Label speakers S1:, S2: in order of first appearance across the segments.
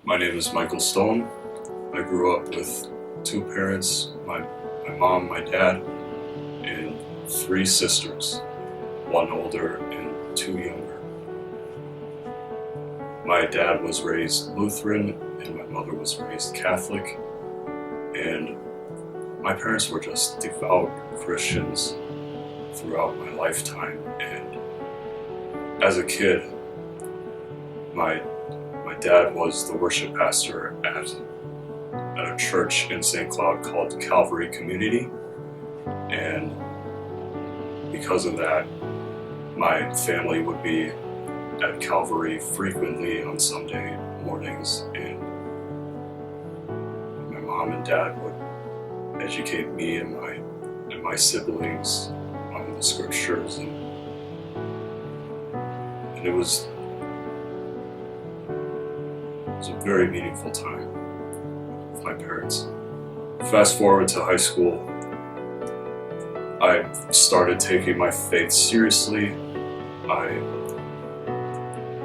S1: My name is Michael Stone. I grew up with two parents, my mom, my dad, and three sisters, one older and two younger. My dad was raised Lutheran and my mother was raised Catholic, and my parents were just devout Christians throughout my lifetime. And as a kid, my dad was the worship pastor at a church in St. Cloud called Calvary Community, and because of that, my family would be at Calvary frequently on Sunday mornings, and my mom and dad would educate me and my siblings on the scriptures, and it was a very meaningful time with my parents. Fast forward to high school, I started taking my faith seriously. I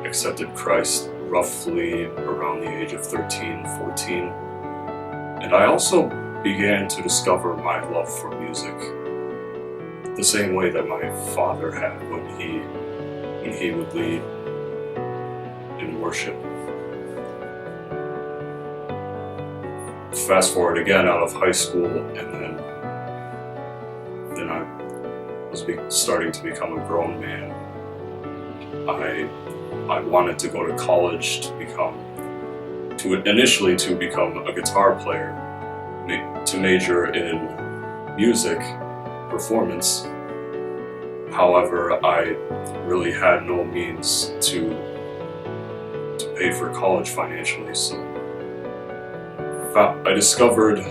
S1: accepted Christ roughly around the age of 13, 14. And I also began to discover my love for music the same way that my father had when he would lead in worship. Fast forward again out of high school, and then I was starting to become a grown man. I wanted to go to college initially to become a guitar player, to major in music performance. However, I really had no means to pay for college financially, so I discovered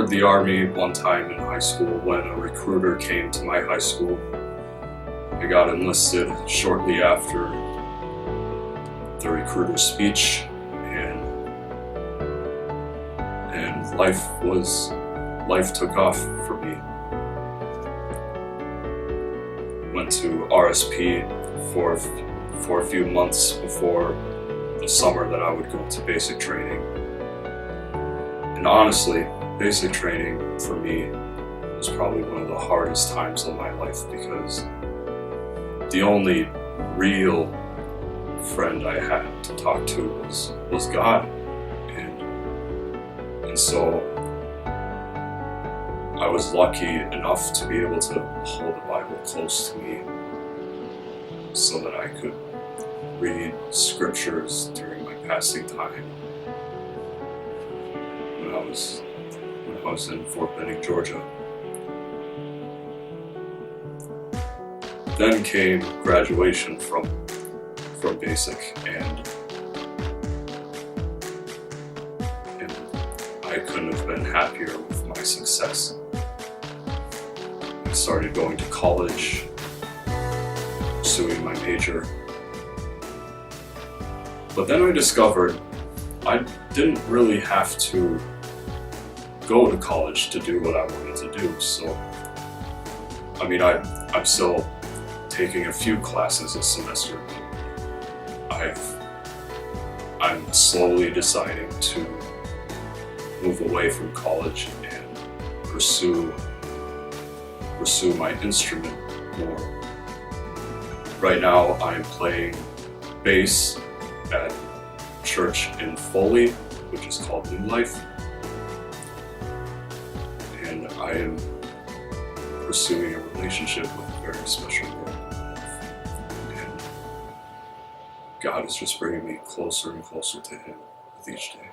S1: the Army one time in high school when a recruiter came to my high school. I got enlisted shortly after the recruiter's speech, and life took off for me. Went to RSP for a few months before the summer that I would go to basic training. And honestly, basic training for me was probably one of the hardest times of my life, because the only real friend I had to talk to was God. And so I was lucky enough to be able to hold the Bible close to me so that I could read scriptures during my passing time when I was in Fort Benning, Georgia. Then came graduation from basic, and I couldn't have been happier with my success. I started going to college, pursuing my major. But then I discovered I didn't really have to go to college to do what I wanted to do. So, I mean, I'm still taking a few classes a semester. I'm slowly deciding to move away from college and pursue my instrument more. Right now, I'm playing bass at church in Foley, which is called New Life, and I am pursuing a relationship with a very special girl, and God is just bringing me closer and closer to Him with each day.